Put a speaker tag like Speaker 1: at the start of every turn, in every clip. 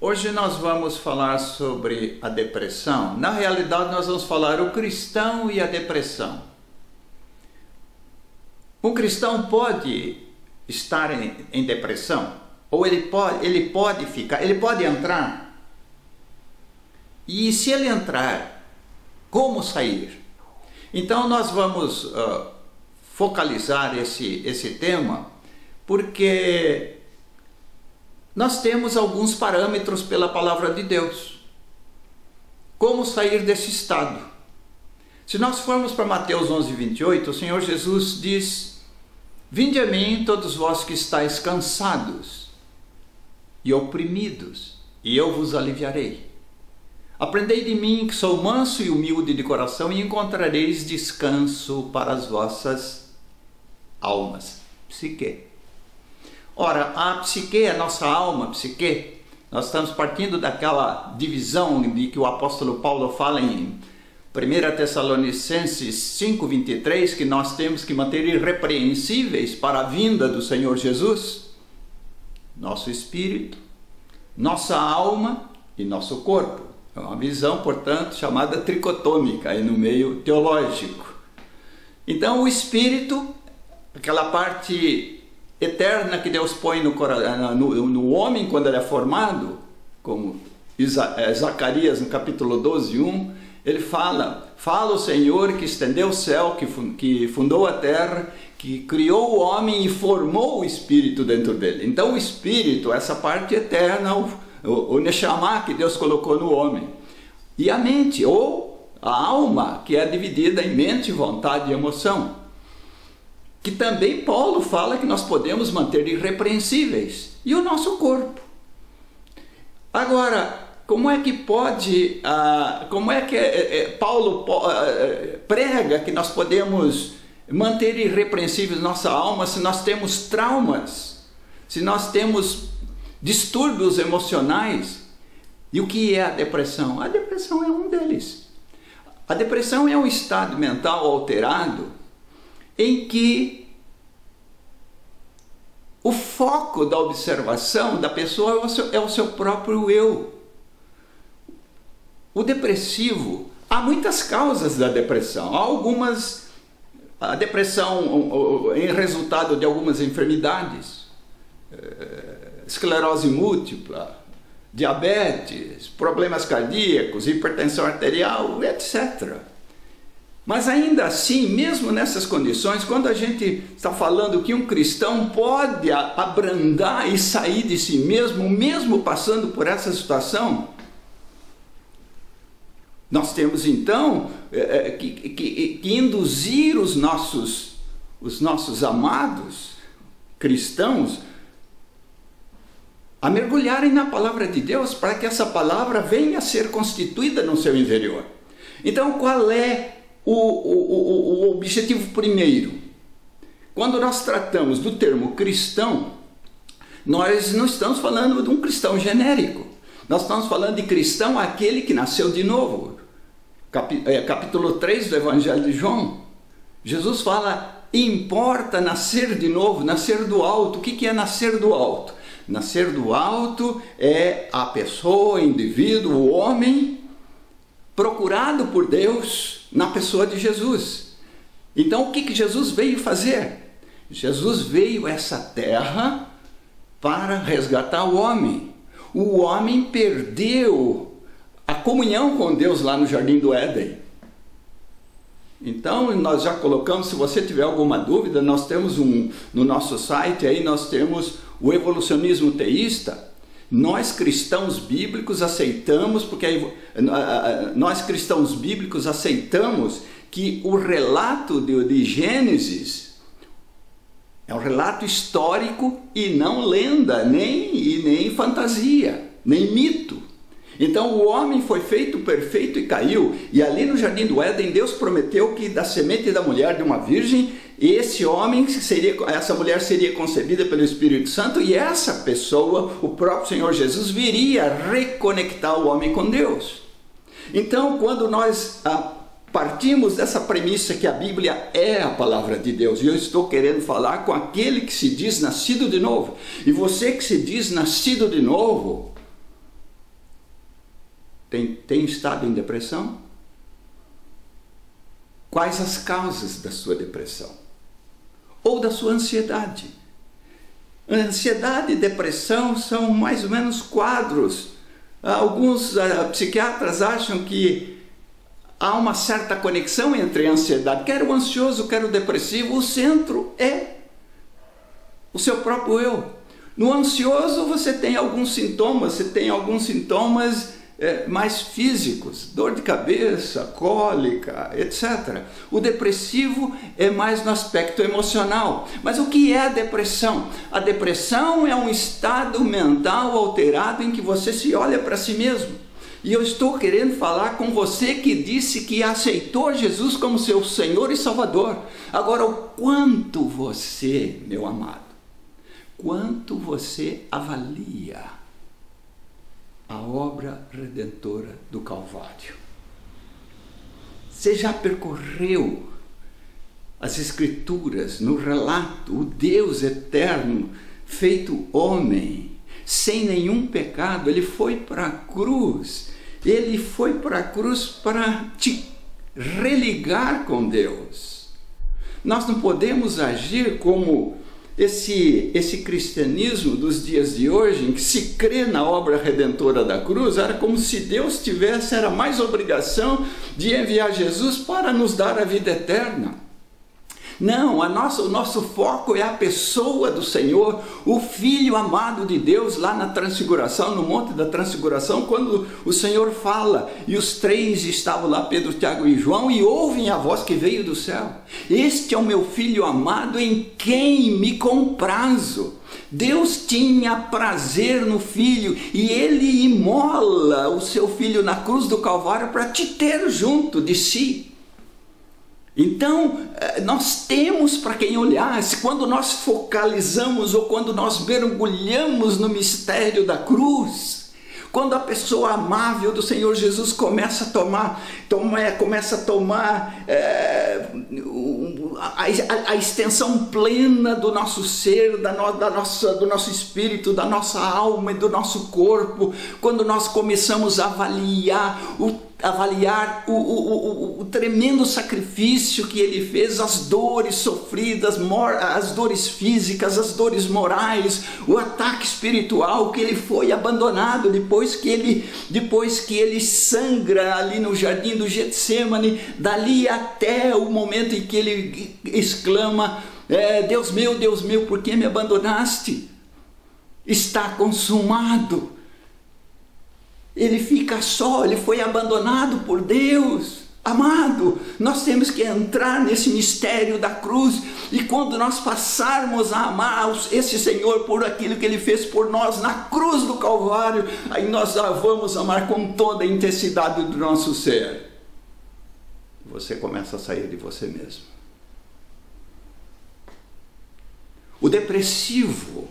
Speaker 1: Hoje nós vamos falar sobre a depressão. Na realidade, nós vamos falar o cristão e a depressão. Um cristão pode estar em depressão? Ou ele pode entrar? E se ele entrar, como sair? Então nós vamos focalizar esse tema, porque nós temos alguns parâmetros pela palavra de Deus. Como sair desse estado? Se nós formos para Mateus 11:28, o Senhor Jesus diz: "Vinde a mim, todos vós que estáis cansados e oprimidos, e eu vos aliviarei. Aprendei de mim, que sou manso e humilde de coração, e encontrareis descanso para as vossas almas." Psique. Ora, a psique, a nossa alma, psique, nós estamos partindo daquela divisão de que o apóstolo Paulo fala em 1 Tessalonicenses 5:23, que nós temos que manter irrepreensíveis para a vinda do Senhor Jesus nosso espírito, nossa alma e nosso corpo. É uma visão, portanto, chamada tricotômica, aí no meio teológico. Então, o espírito, aquela parte eterna que Deus põe no homem quando ele é formado, como Zacarias no capítulo 12:1, ele fala o Senhor que estendeu o céu, que fundou a terra, que criou o homem e formou o espírito dentro dele. Então o espírito, essa parte eterna, o Neshama que Deus colocou no homem. E a mente, ou a alma, que é dividida em mente, vontade e emoção, que também Paulo fala que nós podemos manter irrepreensíveis. E o nosso corpo. Agora, como é que pode, Paulo prega que nós podemos manter irrepreensíveis nossa alma se nós temos traumas, se nós temos distúrbios emocionais? E o que é a depressão? A depressão é um deles. A depressão é um estado mental alterado em que o foco da observação da pessoa é o seu próprio eu. O depressivo, há muitas causas da depressão. Há algumas, a depressão em resultado de algumas enfermidades, esclerose múltipla, diabetes, problemas cardíacos, hipertensão arterial, etc. Mas ainda assim, mesmo nessas condições, quando a gente está falando que um cristão pode abrandar e sair de si mesmo passando por essa situação, nós temos então que induzir os nossos amados cristãos a mergulharem na palavra de Deus, para que essa palavra venha a ser constituída no seu interior. Então, qual é o objetivo primeiro? Quando nós tratamos do termo cristão, nós não estamos falando de um cristão genérico. Nós estamos falando de cristão, aquele que nasceu de novo. Capítulo 3 do Evangelho de João. Jesus fala: importa nascer de novo, nascer do alto. O que é nascer do alto? Nascer do alto é a pessoa, o indivíduo, o homem procurado por Deus na pessoa de Jesus. Então o que Jesus veio fazer? Jesus veio a essa terra para resgatar o homem. O homem perdeu a comunhão com Deus lá no Jardim do Éden. Então nós já colocamos, se você tiver alguma dúvida, nós temos no nosso site aí, nós temos o evolucionismo teísta. Nós cristãos bíblicos aceitamos, porque nós cristãos bíblicos aceitamos que o relato de Gênesis é um relato histórico e não lenda, nem fantasia, nem mito. Então o homem foi feito perfeito e caiu, e ali no Jardim do Éden Deus prometeu que da semente da mulher de uma virgem, essa mulher seria concebida pelo Espírito Santo, e essa pessoa, o próprio Senhor Jesus, viria reconectar o homem com Deus. Então, quando nós partimos dessa premissa que a Bíblia é a palavra de Deus, e eu estou querendo falar com aquele que se diz nascido de novo, e você que se diz nascido de novo, tem estado em depressão? Quais as causas da sua depressão? Ou da sua ansiedade? Ansiedade e depressão são mais ou menos quadros. Alguns psiquiatras acham que há uma certa conexão entre a ansiedade, quer o ansioso, quer o depressivo. O centro é o seu próprio eu. No ansioso você tem alguns sintomas, mais físicos, dor de cabeça, cólica, etc. O depressivo é mais no aspecto emocional. Mas o que é a depressão? A depressão é um estado mental alterado em que você se olha para si mesmo. E eu estou querendo falar com você que disse que aceitou Jesus como seu Senhor e Salvador. Agora, o quanto você, meu amado, quanto você avalia a obra redentora do Calvário? Você já percorreu as Escrituras no relato, o Deus eterno, feito homem, sem nenhum pecado? Ele foi para a cruz. Ele foi para a cruz para te religar com Deus. Nós não podemos agir como esse cristianismo dos dias de hoje, em que se crê na obra redentora da cruz. Era como se Deus tivesse mais obrigação de enviar Jesus para nos dar a vida eterna. Não, o nosso foco é a pessoa do Senhor, o Filho amado de Deus, lá na transfiguração, no Monte da Transfiguração, quando o Senhor fala, e os três estavam lá, Pedro, Tiago e João, e ouvem a voz que veio do céu: este é o meu Filho amado, em quem me comprazo. Deus tinha prazer no Filho, e Ele imola o seu Filho na cruz do Calvário para te ter junto de si. Então, nós temos para quem olhar. Quando nós focalizamos ou quando nós mergulhamos no mistério da cruz, quando a pessoa amável do Senhor Jesus começa a tomar a extensão plena do nosso ser, do nosso espírito, da nossa alma e do nosso corpo, quando nós começamos a avaliar o tremendo sacrifício que ele fez, as dores sofridas, as dores físicas, as dores morais, o ataque espiritual, que ele foi abandonado depois que ele sangra ali no jardim do Getsêmani, dali até o momento em que ele exclama: Deus meu, por que me abandonaste? Está consumado. Ele fica só, ele foi abandonado por Deus. Amado, nós temos que entrar nesse mistério da cruz, e quando nós passarmos a amar esse Senhor por aquilo que Ele fez por nós na cruz do Calvário, aí nós vamos amar com toda a intensidade do nosso ser. Você começa a sair de você mesmo. O depressivo,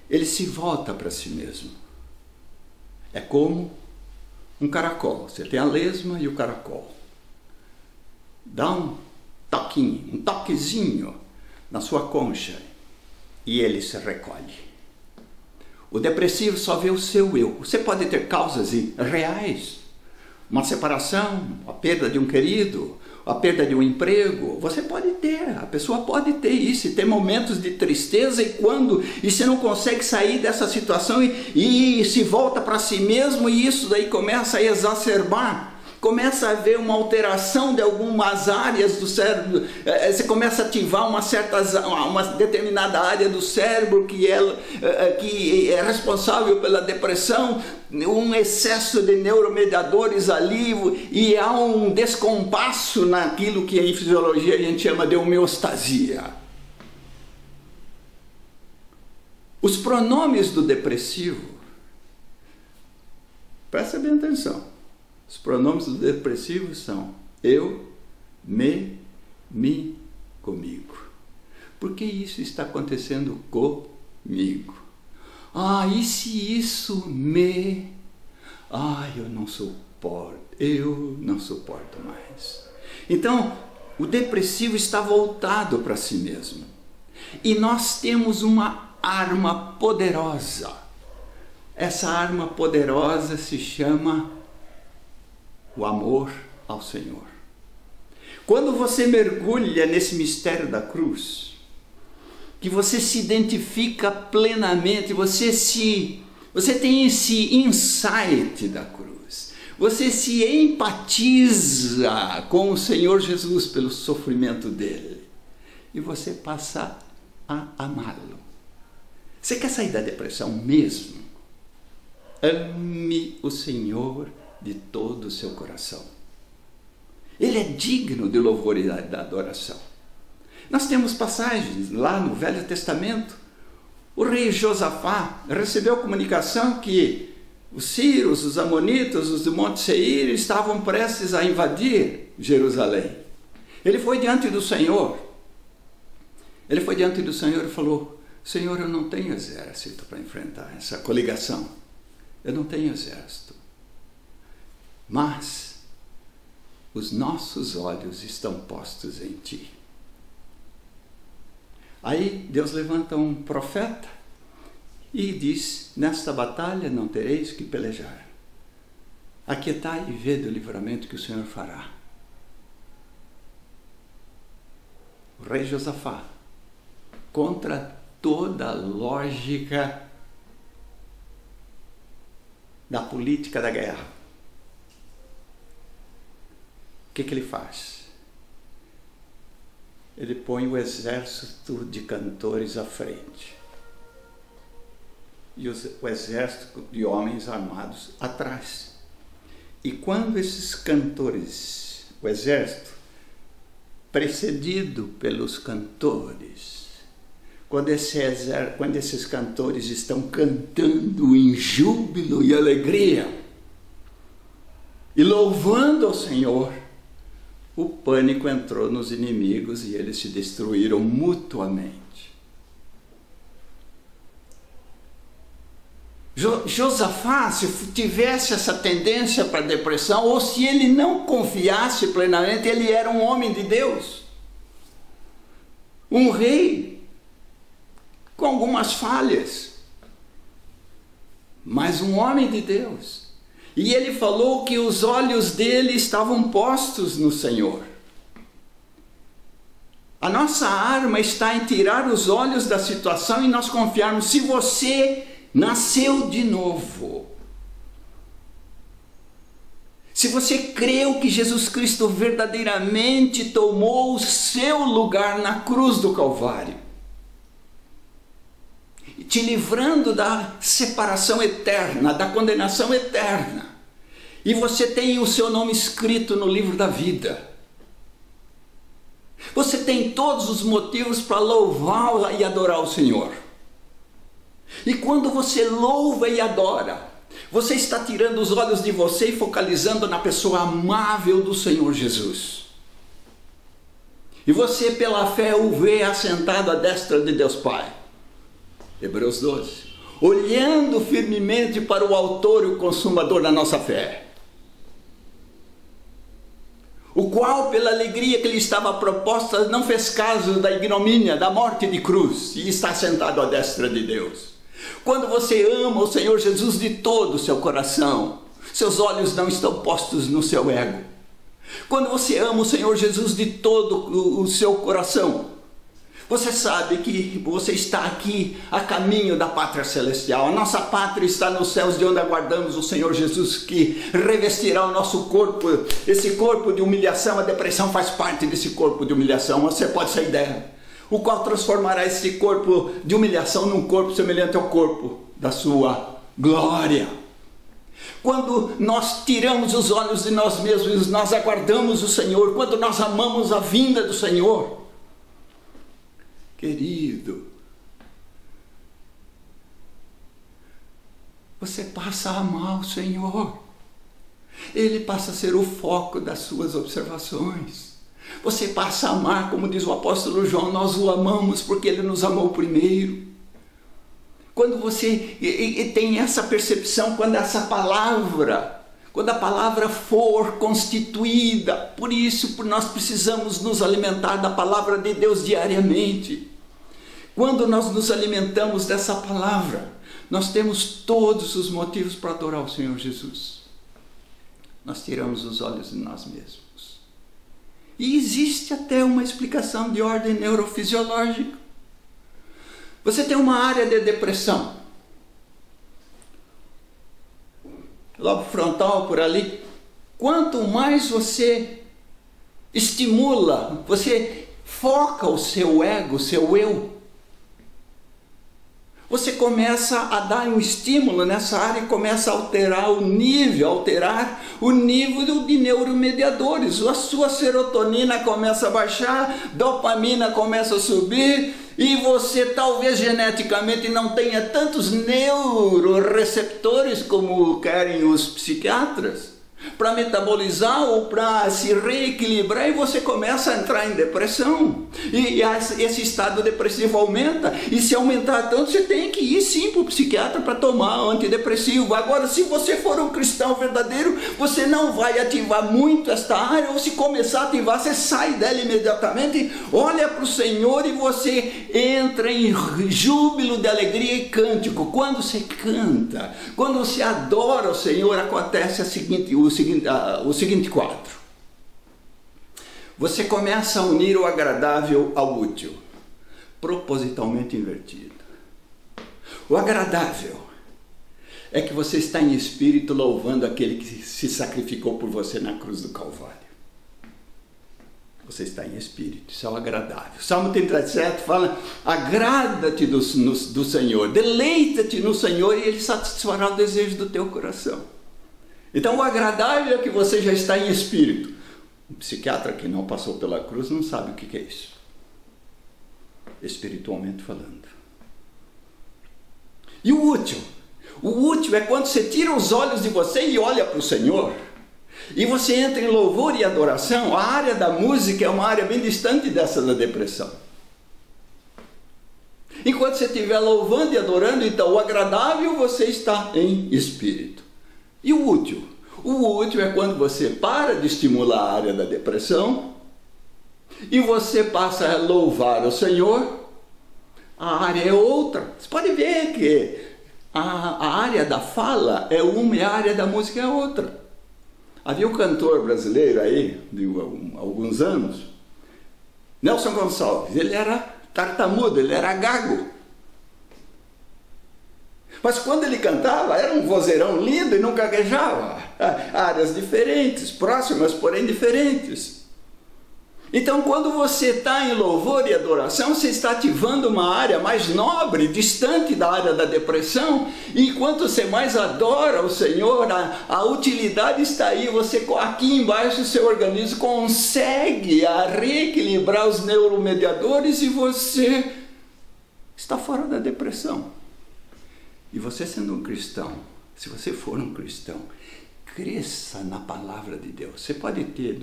Speaker 1: ele se volta para si mesmo. É como um caracol. Você tem a lesma e o caracol. Dá um toquezinho na sua concha e ele se recolhe. O depressivo só vê o seu eu. Você pode ter causas reais, uma separação, a perda de um querido, a perda de um emprego. Você pode ter, a pessoa pode ter isso, e ter momentos de tristeza, e você não consegue sair dessa situação e se volta para si mesmo, e isso daí começa a exacerbar. Começa a haver uma alteração de algumas áreas do cérebro. Você começa a ativar uma determinada área do cérebro que é responsável pela depressão, um excesso de neuromediadores ali, e há um descompasso naquilo que em fisiologia a gente chama de homeostasia. Os pronomes do depressivo, presta bem atenção. Os pronomes do depressivo são eu, me, mi, comigo. Por que isso está acontecendo comigo? E se isso me... eu não suporto mais. Então, o depressivo está voltado para si mesmo. E nós temos uma arma poderosa Essa arma poderosa se chama o amor ao Senhor. Quando você mergulha nesse mistério da cruz, que você se identifica plenamente, você tem esse insight da cruz, você se empatiza com o Senhor Jesus pelo sofrimento dele, e você passa a amá-lo. Você quer sair da depressão mesmo? Ame o Senhor de todo o seu coração. Ele é digno de louvor e da adoração. Nós temos passagens lá no Velho Testamento. O rei Josafá recebeu comunicação que os sírios, os amonitas, os do Monte Seir estavam prestes a invadir Jerusalém. Ele foi diante do Senhor. Ele foi diante do Senhor e falou: Senhor, eu não tenho exército para enfrentar essa coligação. Eu não tenho exército. Mas os nossos olhos estão postos em Ti. Aí Deus levanta um profeta e diz: nesta batalha não tereis que pelejar. Aquietai e vede o livramento que o Senhor fará. O rei Josafá, contra toda a lógica da política da guerra, o que ele faz? Ele põe o exército de cantores à frente e o exército de homens armados atrás. E quando esses cantores, o exército, precedido pelos cantores, quando esses cantores estão cantando em júbilo e alegria e louvando ao Senhor, o pânico entrou nos inimigos e eles se destruíram mutuamente. Josafá, se tivesse essa tendência para a depressão, ou se ele não confiasse plenamente, ele era um homem de Deus, um rei com algumas falhas, mas um homem de Deus. E ele falou que os olhos dele estavam postos no Senhor. A nossa arma está em tirar os olhos da situação e nós confiarmos. Se você nasceu de novo, se você creu que Jesus Cristo verdadeiramente tomou o seu lugar na cruz do Calvário, te livrando da separação eterna, da condenação eterna, e você tem o seu nome escrito no livro da vida, você tem todos os motivos para louvar e adorar o Senhor. E quando você louva e adora, você está tirando os olhos de você e focalizando na pessoa amável do Senhor Jesus. E você, pela fé, o vê assentado à destra de Deus Pai. Hebreus 12. Olhando firmemente para o autor e o consumador da nossa fé, o qual, pela alegria que lhe estava proposta, não fez caso da ignomínia, da morte de cruz, e está sentado à destra de Deus. Quando você ama o Senhor Jesus de todo o seu coração, seus olhos não estão postos no seu ego. Quando você ama o Senhor Jesus de todo o seu coração, você sabe que você está aqui a caminho da pátria celestial. A nossa pátria está nos céus, de onde aguardamos o Senhor Jesus, que revestirá o nosso corpo. Esse corpo de humilhação, a depressão faz parte desse corpo de humilhação, você pode sair dela. O qual transformará esse corpo de humilhação num corpo semelhante ao corpo da sua glória. Quando nós tiramos os olhos de nós mesmos, nós aguardamos o Senhor. Quando nós amamos a vinda do Senhor, querido, você passa a amar o Senhor. Ele passa a ser o foco das suas observações. Você passa a amar, como diz o apóstolo João, nós o amamos porque ele nos amou primeiro. Quando você tem essa percepção, quando a palavra for constituída, por isso nós precisamos nos alimentar da palavra de Deus diariamente. Quando nós nos alimentamos dessa palavra, nós temos todos os motivos para adorar o Senhor Jesus. Nós tiramos os olhos de nós mesmos. E existe até uma explicação de ordem neurofisiológica. Você tem uma área de depressão. Lobo frontal por ali. Quanto mais você estimula, você foca o seu ego, o seu eu, você começa a dar um estímulo nessa área e começa a alterar o nível de neuromediadores. A sua serotonina começa a baixar, dopamina começa a subir, e você talvez geneticamente não tenha tantos neuroreceptores como querem os psiquiatras, para metabolizar ou para se reequilibrar, e você começa a entrar em depressão, e esse estado depressivo aumenta, e se aumentar tanto, você tem que ir sim para o psiquiatra para tomar antidepressivo. Agora, se você for um cristão verdadeiro, você não vai ativar muito esta área, ou se começar a ativar, você sai dela imediatamente, olha para o Senhor e você entra em júbilo de alegria e cântico. Quando você canta, quando você adora o Senhor, acontece o seguinte quadro. Você começa a unir o agradável ao útil, propositalmente invertido. O agradável é que você está em espírito louvando aquele que se sacrificou por você na cruz do Calvário. Você está em espírito, isso é o agradável. Salmo 37 fala: agrada-te do Senhor, deleita-te no Senhor, e Ele satisfará o desejo do teu coração. Então o agradável é que você já está em espírito. Um psiquiatra que não passou pela cruz não sabe o que é isso, espiritualmente falando. E o útil? O útil é quando você tira os olhos de você e olha para o Senhor, e você entra em louvor e adoração. A área da música é uma área bem distante dessa da depressão. Enquanto você estiver louvando e adorando, então o agradável, você está em espírito. E o útil? O útil é quando você para de estimular a área da depressão e você passa a louvar o Senhor. A área é outra. Você pode ver que a área da fala é uma e a área da música é outra. Havia um cantor brasileiro aí, de alguns anos, Nelson Gonçalves. Ele era tartamudo, ele era gago. Mas quando ele cantava, era um vozeirão lindo e não gaguejava. Áreas diferentes, próximas, porém diferentes. Então, quando você está em louvor e adoração, você está ativando uma área mais nobre, distante da área da depressão. E enquanto você mais adora o Senhor, a utilidade está aí. Você, aqui embaixo, o seu organismo consegue reequilibrar os neuromediadores e você está fora da depressão. E você sendo um cristão, se você for um cristão, cresça na palavra de Deus. Você pode ter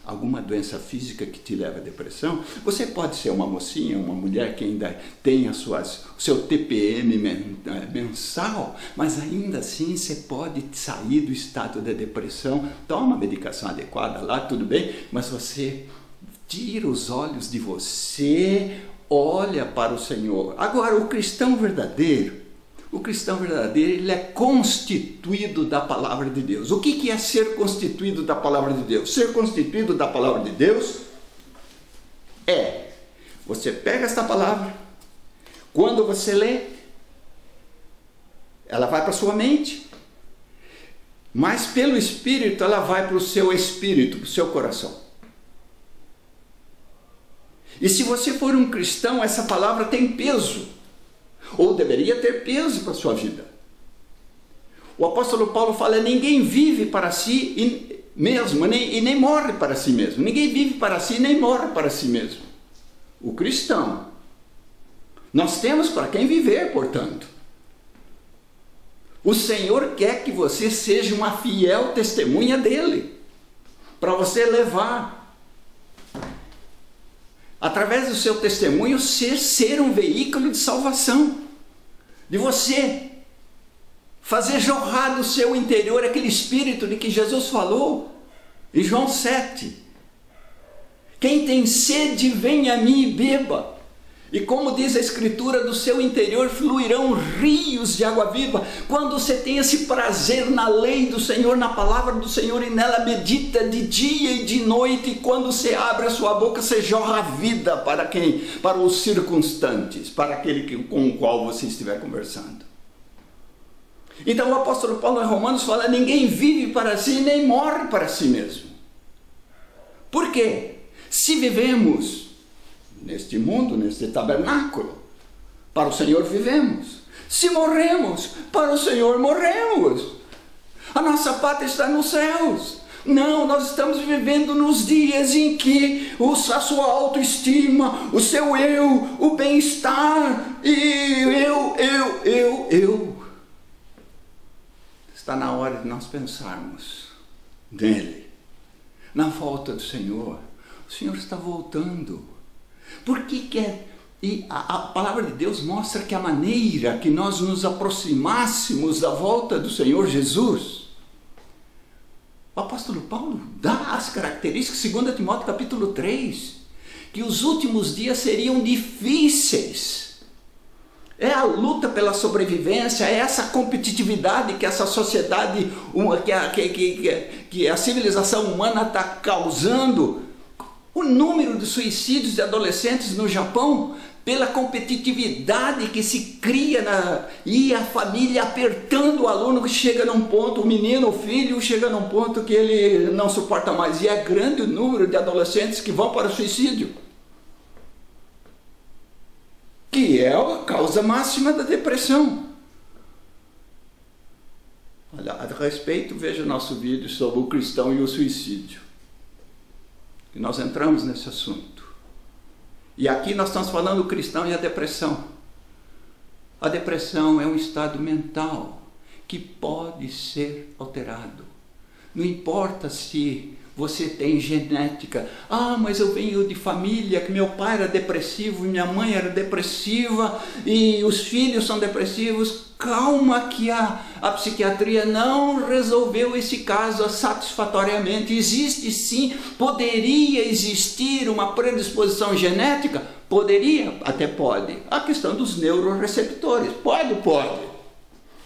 Speaker 1: alguma doença física que te leva à depressão. Você pode ser uma mocinha, uma mulher que ainda tem o seu TPM mensal, mas ainda assim você pode sair do estado da depressão. Toma a medicação adequada lá, tudo bem, mas você tira os olhos de você, olha para o Senhor. Agora, o cristão verdadeiro, ele é constituído da palavra de Deus. O que é ser constituído da palavra de Deus? Ser constituído da palavra de Deus é, você pega esta palavra, quando você lê, ela vai para a sua mente, mas pelo Espírito ela vai para o seu espírito, para o seu coração. E se você for um cristão, essa palavra tem peso, ou deveria ter peso para a sua vida. O apóstolo Paulo fala: ninguém vive para si mesmo, e nem morre para si mesmo. Ninguém vive para si, nem morre para si mesmo. O cristão, nós temos para quem viver, portanto. O Senhor quer que você seja uma fiel testemunha dele, para você levar, através do seu testemunho, ser um veículo de salvação, de você fazer jorrar do seu interior aquele espírito de que Jesus falou em João 7. Quem tem sede, venha a mim e beba. E como diz a Escritura, do seu interior fluirão rios de água viva. Quando você tem esse prazer na lei do Senhor, na palavra do Senhor, e nela medita de dia e de noite, e quando você abre a sua boca, você jorra a vida para quem? Para os circunstantes, para aquele com o qual você estiver conversando. Então o apóstolo Paulo em Romanos fala: ninguém vive para si, nem morre para si mesmo. Por quê? Se vivemos neste mundo, neste tabernáculo, para o Senhor vivemos. Se morremos, para o Senhor morremos. A nossa pátria está nos céus. Não, nós estamos vivendo nos dias em que a sua autoestima, o seu eu, o bem-estar, e eu. Está na hora de nós pensarmos nele, na volta do Senhor. O Senhor está voltando. Por que E a palavra de Deus mostra que a maneira que nós nos aproximássemos da volta do Senhor Jesus, o apóstolo Paulo dá as características, 2 Timóteo capítulo 3, que os últimos dias seriam difíceis. É a luta pela sobrevivência, é essa competitividade que essa sociedade, que a civilização humana está causando. O número de suicídios de adolescentes no Japão, pela competitividade que se cria, e a família apertando o aluno, que chega num ponto, o menino, o filho, chega num ponto que ele não suporta mais. E é grande o número de adolescentes que vão para o suicídio, que é a causa máxima da depressão. Olha, a respeito, veja o nosso vídeo sobre o cristão e o suicídio. E nós entramos nesse assunto. E aqui nós estamos falando do cristão e a depressão. A depressão é um estado mental que pode ser alterado. Não importa se você tem genética. Ah, mas eu venho de família que meu pai era depressivo e minha mãe era depressiva e os filhos são depressivos. Calma, que a psiquiatria não resolveu esse caso satisfatoriamente. Existe sim, poderia existir uma predisposição genética? Poderia, até pode. A questão dos neuroreceptores, pode.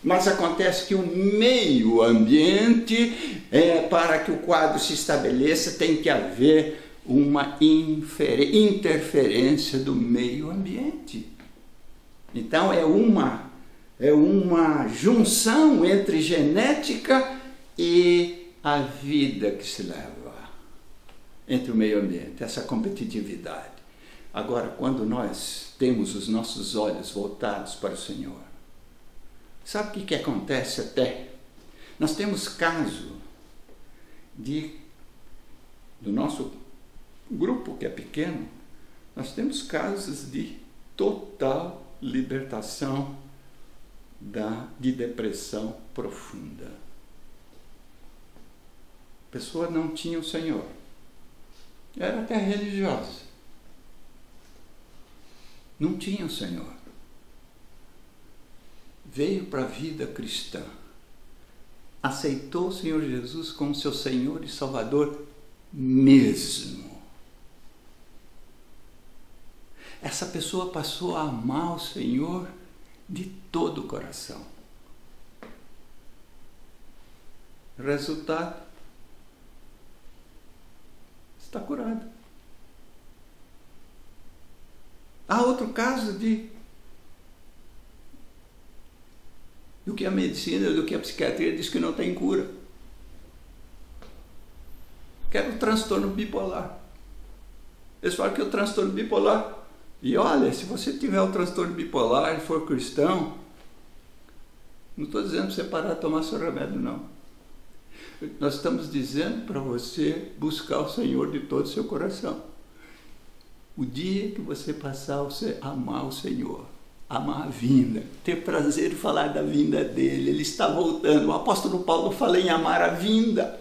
Speaker 1: Mas acontece que o meio ambiente, para que o quadro se estabeleça, tem que haver uma interferência do meio ambiente. Então é uma junção entre genética e a vida que se leva, entre o meio ambiente, essa competitividade. Agora, quando nós temos os nossos olhos voltados para o Senhor, sabe o que acontece até? Nós temos caso do nosso grupo, que é pequeno, nós temos casos de total libertação de depressão profunda. A pessoa não tinha o Senhor, era até religiosa, não tinha o Senhor, veio para a vida cristã, aceitou o Senhor Jesus como seu Senhor e Salvador mesmo. Essa pessoa passou a amar o Senhor de todo o coração. Resultado: está curado. Há outro caso do que a medicina, do que a psiquiatria diz que não tem cura. Que é o transtorno bipolar. Eles falam que é o transtorno bipolar. E olha, se você tiver o transtorno bipolar e for cristão, não estou dizendo para você parar de tomar seu remédio, não. Nós estamos dizendo para você buscar o Senhor de todo o seu coração. O dia que você passar a amar o Senhor, amar a vinda, ter prazer em falar da vinda dele, ele está voltando. O apóstolo Paulo fala em amar a vinda.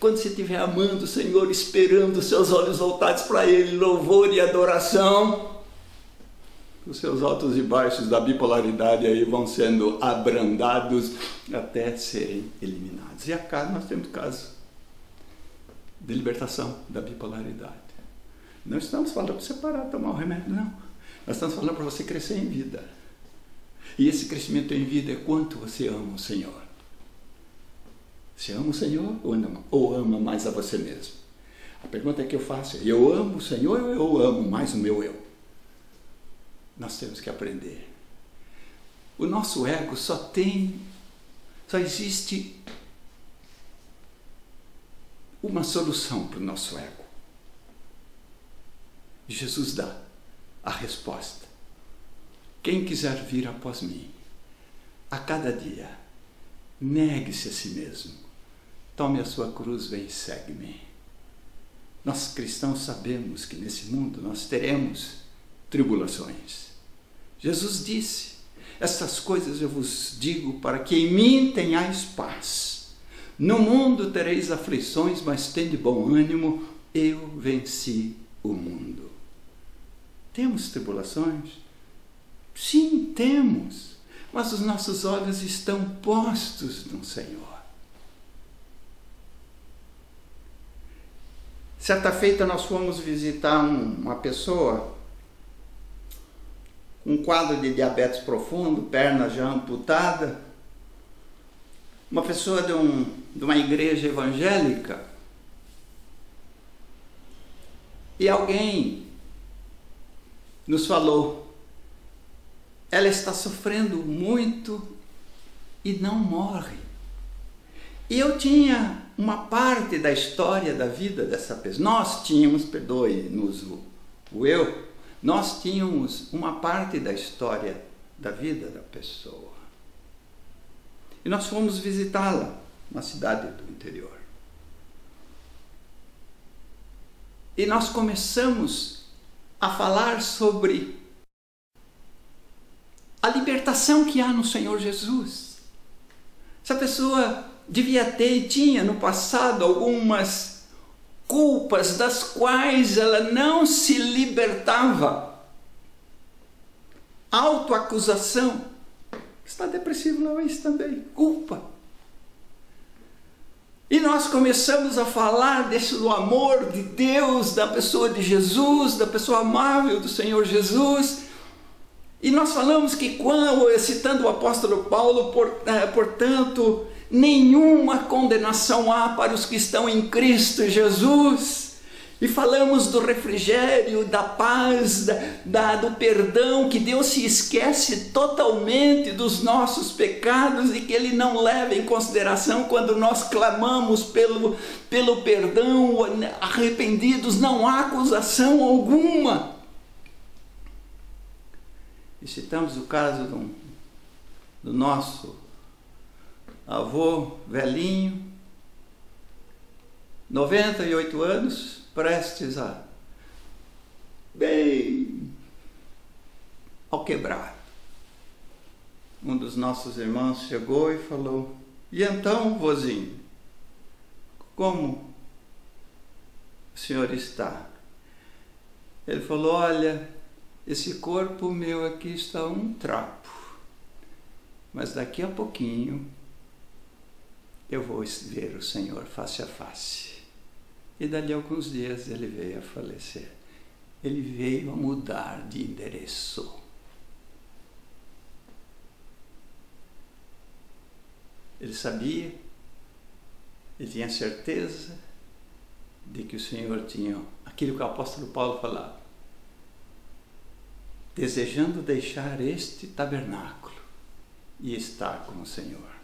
Speaker 1: Quando você estiver amando o Senhor, esperando os seus olhos voltados para ele, louvor e adoração, os seus altos e baixos da bipolaridade aí vão sendo abrandados até serem eliminados. E acá nós temos caso de libertação da bipolaridade. Não estamos falando para você parar de tomar o remédio, não. Nós estamos falando para você crescer em vida. E esse crescimento em vida é quanto você ama o Senhor. Você ama o Senhor ou ama mais a você mesmo? A pergunta que eu faço é: eu amo o Senhor ou eu amo mais o meu eu? Nós temos que aprender. O nosso ego só existe uma solução para o nosso ego. Jesus dá a resposta. Quem quiser vir após mim, a cada dia, negue-se a si mesmo, tome a sua cruz, vem e segue-me. Nós cristãos sabemos que nesse mundo nós teremos tribulações. Jesus disse: essas coisas eu vos digo para que em mim tenhais paz. No mundo tereis aflições, mas tende bom ânimo, eu venci o mundo. Temos tribulações? Sim, temos, mas os nossos olhos estão postos no Senhor. Certa feita nós fomos visitar uma pessoa com um quadro de diabetes profundo, perna já amputada, uma pessoa de uma igreja evangélica, e alguém nos falou: ela está sofrendo muito e não morre. E eu tinha uma parte da história da vida dessa pessoa. Nós tínhamos, perdoe-nos nós tínhamos uma parte da história da vida da pessoa. E nós fomos visitá-la na cidade do interior. E nós começamos a falar sobre a libertação que há no Senhor Jesus. Essa pessoa devia ter e tinha no passado algumas culpas das quais ela não se libertava. Autoacusação. Está depressivo, não é isso também? Culpa. E nós começamos a falar do amor de Deus, da pessoa de Jesus, da pessoa amável do Senhor Jesus. E nós falamos que, citando o apóstolo Paulo, portanto, nenhuma condenação há para os que estão em Cristo Jesus. E falamos do refrigério, da paz, do perdão, que Deus se esquece totalmente dos nossos pecados e que Ele não leva em consideração quando nós clamamos pelo perdão, arrependidos, não há acusação alguma. E citamos o caso do nosso avô velhinho, 98 anos, prestes bem ao quebrado. Um dos nossos irmãos chegou e falou: e então, vozinho, como o senhor está? Ele falou: olha, esse corpo meu aqui está um trapo, mas daqui a pouquinho eu vou ver o Senhor face a face. E dali a alguns dias ele veio a falecer. Ele veio a mudar de endereço. Ele sabia, ele tinha certeza de que o Senhor tinha aquilo que o apóstolo Paulo falava: desejando deixar este tabernáculo e estar com o Senhor.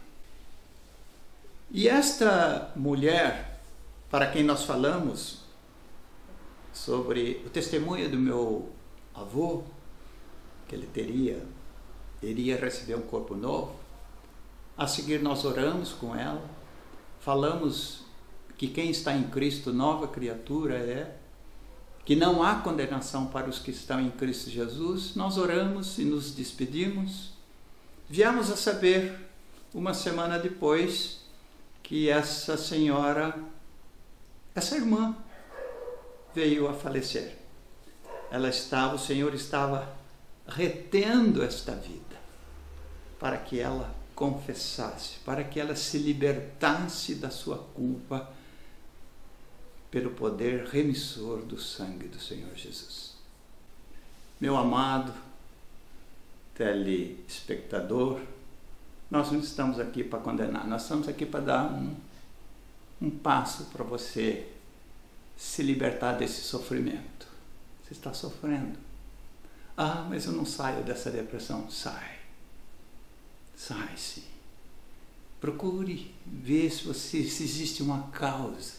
Speaker 1: E esta mulher, para quem nós falamos sobre o testemunho do meu avô, que ele iria receber um corpo novo, a seguir nós oramos com ela, falamos que quem está em Cristo, nova criatura é, que não há condenação para os que estão em Cristo Jesus. Nós oramos e nos despedimos. Viemos a saber, uma semana depois, que essa senhora, essa irmã, veio a falecer. O Senhor estava retendo esta vida para que ela confessasse, para que ela se libertasse da sua culpa pelo poder remissor do sangue do Senhor Jesus. Meu amado telespectador, nós não estamos aqui para condenar, nós estamos aqui para dar um passo para você se libertar desse sofrimento. Você está sofrendo. Ah, mas eu não saio dessa depressão. Sai. Sai sim. Procure ver se existe uma causa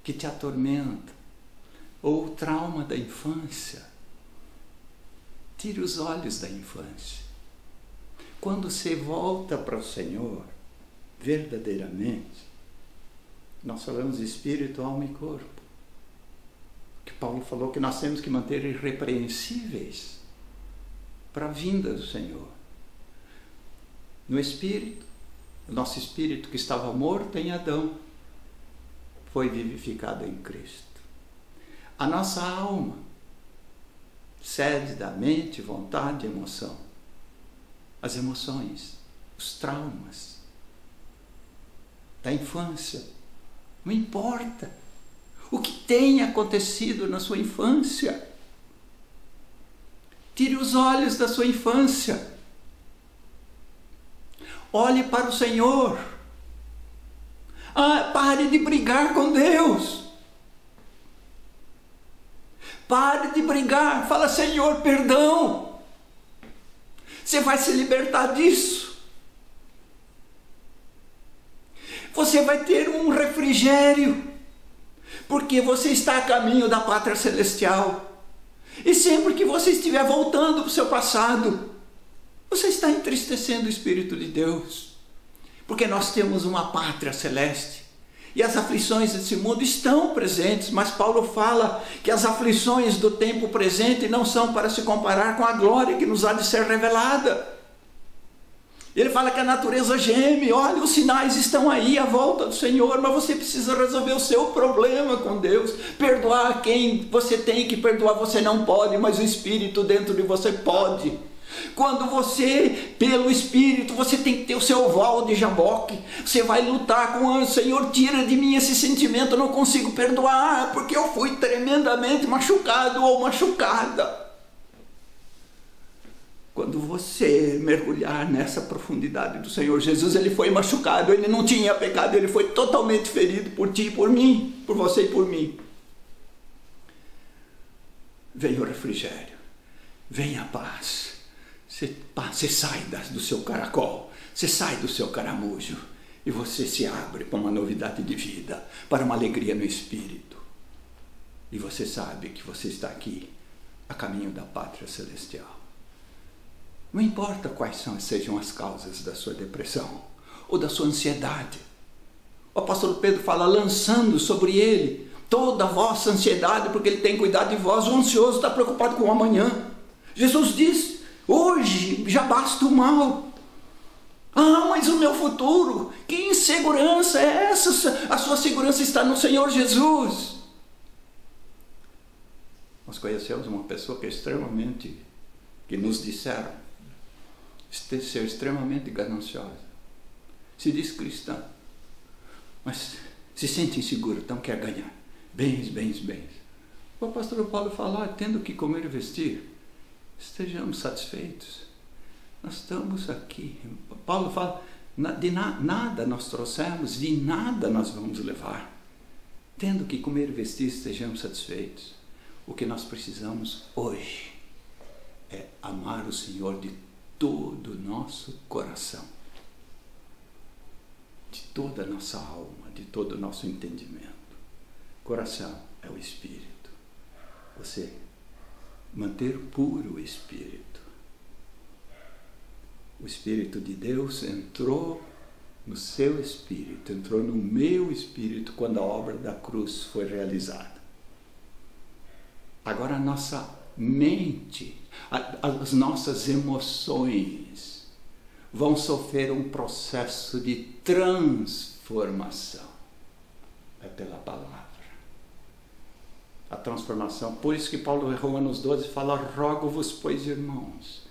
Speaker 1: que te atormenta, ou o trauma da infância. Tire os olhos da infância. Quando você volta para o Senhor, verdadeiramente, nós falamos de espírito, alma e corpo, que Paulo falou que nós temos que manter irrepreensíveis para a vinda do Senhor. No espírito, o nosso espírito que estava morto em Adão, foi vivificado em Cristo. A nossa alma, sede da mente, vontade e emoção. As emoções, os traumas da infância. Não importa o que tenha acontecido na sua infância. Tire os olhos da sua infância. Olhe para o Senhor. Pare de brigar com Deus. Pare de brigar. Fala, Senhor, perdão. Você vai se libertar disso. Você vai ter um refrigério, porque você está a caminho da pátria celestial. E sempre que você estiver voltando para o seu passado, você está entristecendo o Espírito de Deus, porque nós temos uma pátria celeste. E as aflições desse mundo estão presentes, mas Paulo fala que as aflições do tempo presente não são para se comparar com a glória que nos há de ser revelada. Ele fala que a natureza geme, olha, os sinais estão aí à volta do Senhor, mas você precisa resolver o seu problema com Deus. Perdoar quem você tem que perdoar, você não pode, mas o Espírito dentro de você pode. Quando você, pelo Espírito, você tem que ter o seu val de Jaboque. Você vai lutar com o Senhor, tira de mim esse sentimento, eu não consigo perdoar, porque eu fui tremendamente machucado ou machucada. Quando você mergulhar nessa profundidade do Senhor Jesus, ele foi machucado, ele não tinha pecado, ele foi totalmente ferido por ti e por mim, por você e por mim. Vem o refrigério, vem a paz. Você sai do seu caracol, você sai do seu caramujo e você se abre para uma novidade de vida, para uma alegria no espírito. E você sabe que você está aqui a caminho da pátria celestial. Não importa quais sejam as causas da sua depressão ou da sua ansiedade. O apóstolo Pedro fala, lançando sobre ele toda a vossa ansiedade, porque ele tem cuidado de vós. O ansioso está preocupado com o amanhã. Jesus diz, hoje já basta o mal. Mas o meu futuro, que insegurança é essa? A sua segurança está no Senhor Jesus. Nós conhecemos uma pessoa que nos disseram, ser extremamente gananciosa. Se diz cristã, mas se sente inseguro, então quer ganhar bens, bens, bens. O apóstolo Paulo fala, tendo que comer e vestir, estejamos satisfeitos. Nós estamos aqui. Paulo fala, de nada nós trouxemos, de nada nós vamos levar. Tendo que comer e vestir, estejamos satisfeitos. O que nós precisamos hoje é amar o Senhor de todo o nosso coração, de toda a nossa alma, de todo o nosso entendimento. Coração é o Espírito. Você manter puro o Espírito. O Espírito de Deus entrou no seu espírito, entrou no meu espírito quando a obra da cruz foi realizada. Agora a nossa mente, as nossas emoções vão sofrer um processo de transformação. É pela palavra. A transformação, por isso que Paulo em Romanos 12 fala, rogo-vos, pois, irmãos,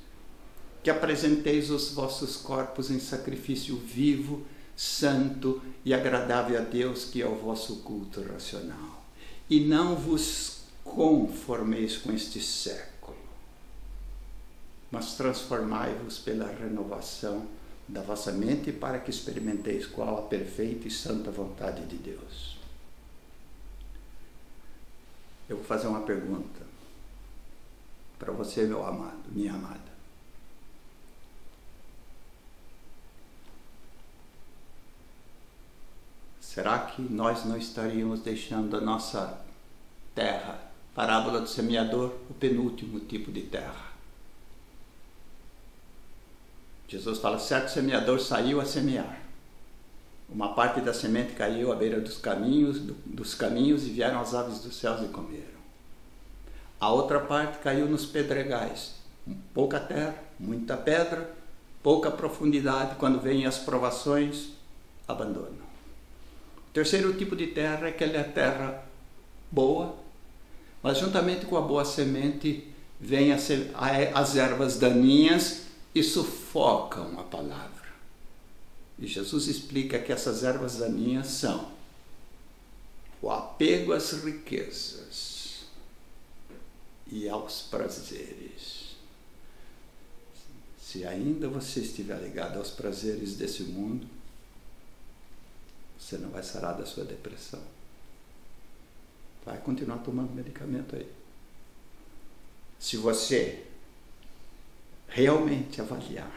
Speaker 1: que apresenteis os vossos corpos em sacrifício vivo, santo e agradável a Deus, que é o vosso culto racional. E não vos conformeis com este século, mas transformai-vos pela renovação da vossa mente, para que experimenteis qual a perfeita e santa vontade de Deus. Eu vou fazer uma pergunta para você, meu amado, minha amada. Será que nós não estaríamos deixando a nossa terra, parábola do semeador, o penúltimo tipo de terra? Jesus fala, certo semeador saiu a semear. Uma parte da semente caiu à beira dos caminhos e vieram as aves dos céus e comeram. A outra parte caiu nos pedregais, pouca terra, muita pedra, pouca profundidade. Quando vêm as provações, abandonam. O terceiro tipo de terra é aquela terra boa, mas juntamente com a boa semente vêm as ervas daninhas e sufocam a palavra. E Jesus explica que essas ervas daninhas são o apego às riquezas e aos prazeres. Se ainda você estiver ligado aos prazeres desse mundo, você não vai sarar da sua depressão. Vai continuar tomando medicamento aí. Se você realmente avaliar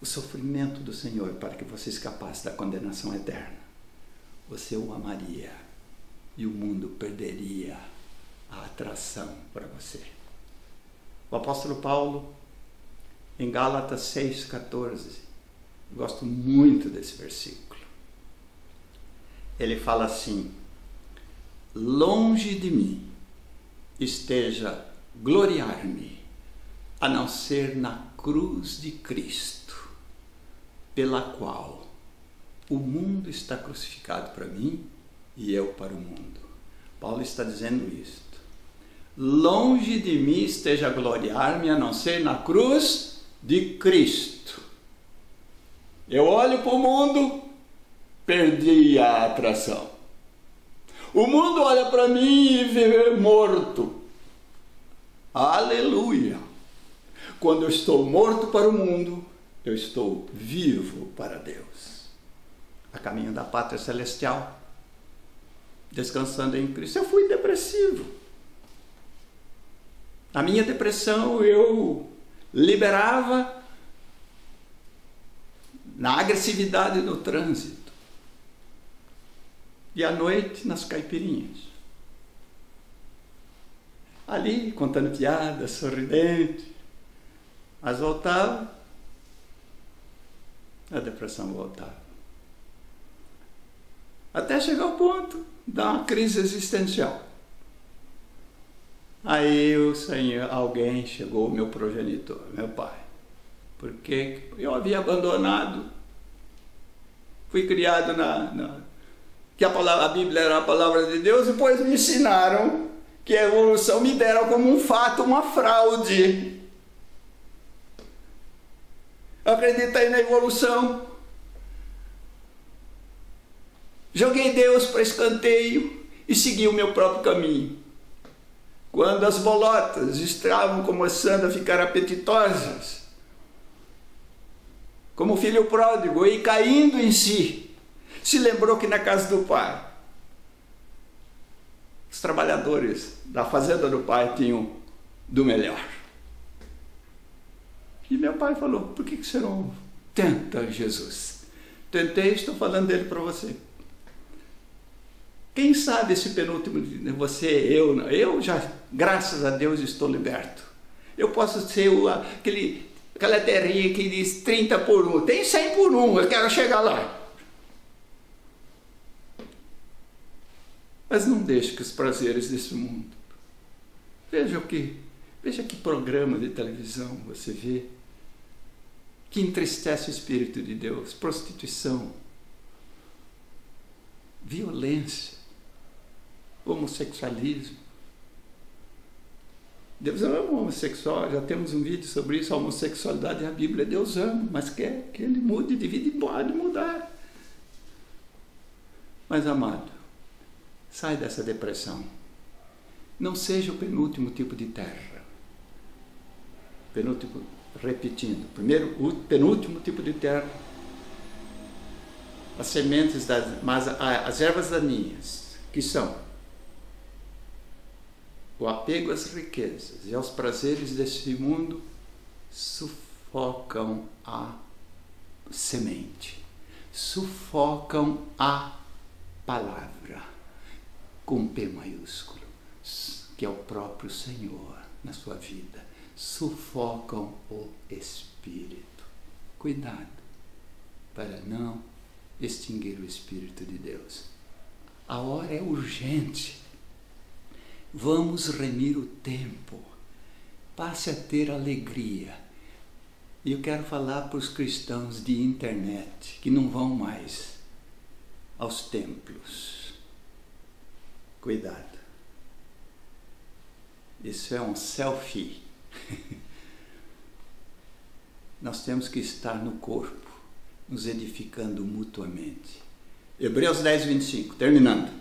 Speaker 1: o sofrimento do Senhor para que você escapasse da condenação eterna, você o amaria e o mundo perderia a atração para você. O apóstolo Paulo, em Gálatas 6,14, gosto muito desse versículo. Ele fala assim: longe de mim esteja gloriar-me, a não ser na cruz de Cristo, pela qual o mundo está crucificado para mim e eu para o mundo. Paulo está dizendo isto. Longe de mim esteja gloriar-me, a não ser na cruz de Cristo. Eu olho para o mundo, perdi a atração. O mundo olha para mim e vê morto. Aleluia! Quando eu estou morto para o mundo, eu estou vivo para Deus. A caminho da pátria celestial, descansando em Cristo. Eu fui depressivo. Na minha depressão eu liberava na agressividade no trânsito. E à noite nas caipirinhas. Ali contando piadas, sorridente. Mas voltava, a depressão voltava. Até chegar ao ponto da uma crise existencial. Aí alguém chegou, meu progenitor, meu pai. Porque eu havia abandonado, fui criado que a Bíblia era a palavra de Deus, e depois me ensinaram que a evolução me deram como um fato, uma fraude. Eu acreditei na evolução. Joguei Deus para escanteio e segui o meu próprio caminho. Quando as bolotas estavam começando a ficar apetitosas, como o filho pródigo, e caindo em si, se lembrou que na casa do pai, os trabalhadores da fazenda do pai tinham do melhor. E meu pai falou: por que você não tenta Jesus? Tentei, estou falando dele para você. Quem sabe esse penúltimo, eu já, graças a Deus, estou liberto. Eu posso ser aquela terrinha que diz 30 por 1. Tem 100 por 1, eu quero chegar lá. Mas não deixe que os prazeres desse mundo. Veja que programa de televisão você vê que entristece o Espírito de Deus. Prostituição, violência, homossexualismo. Deus ama o homossexual, já temos um vídeo sobre isso. A homossexualidade é a Bíblia, Deus ama, mas quer que ele mude de vida e pode mudar. Mas amado, sai dessa depressão. não seja o penúltimo tipo de terra. Penúltimo, repetindo, primeiro, o penúltimo tipo de terra, as sementes, mas as ervas daninhas, que são o apego às riquezas e aos prazeres desse mundo, sufocam a semente, sufocam a palavra, com P maiúsculo, que é o próprio Senhor na sua vida, sufocam o Espírito. Cuidado para não extinguir o Espírito de Deus. A hora é urgente. Vamos remir o tempo. Passe a ter alegria. E eu quero falar para os cristãos de internet que não vão mais aos templos. Cuidado. Isso é um selfie. Nós temos que estar no corpo, nos edificando mutuamente. Hebreus 10, 25, terminando.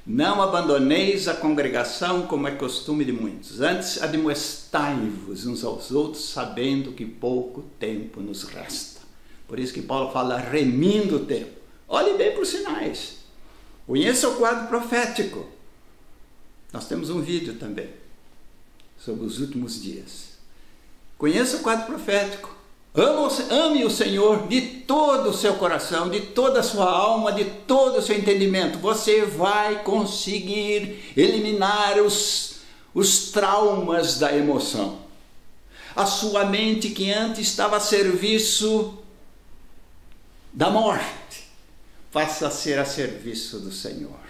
Speaker 1: Não abandoneis a congregação como é costume de muitos. Antes admoestai-vos uns aos outros, sabendo que pouco tempo nos resta. Por isso que Paulo fala remindo o tempo. Olhe bem para os sinais. Conheça o quadro profético. Nós temos um vídeo também sobre os últimos dias. Conheça o quadro profético. Ame o Senhor de todo o seu coração, de toda a sua alma, de todo o seu entendimento. Você vai conseguir eliminar os traumas da emoção. A sua mente que antes estava a serviço da morte, passa a ser a serviço do Senhor.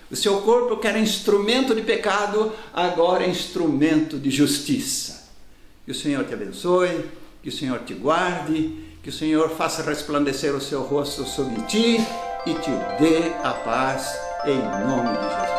Speaker 1: O seu corpo, que era instrumento de pecado, agora é instrumento de justiça. Que o Senhor te abençoe. Que o Senhor te guarde, que o Senhor faça resplandecer o seu rosto sobre ti e te dê a paz em nome de Jesus.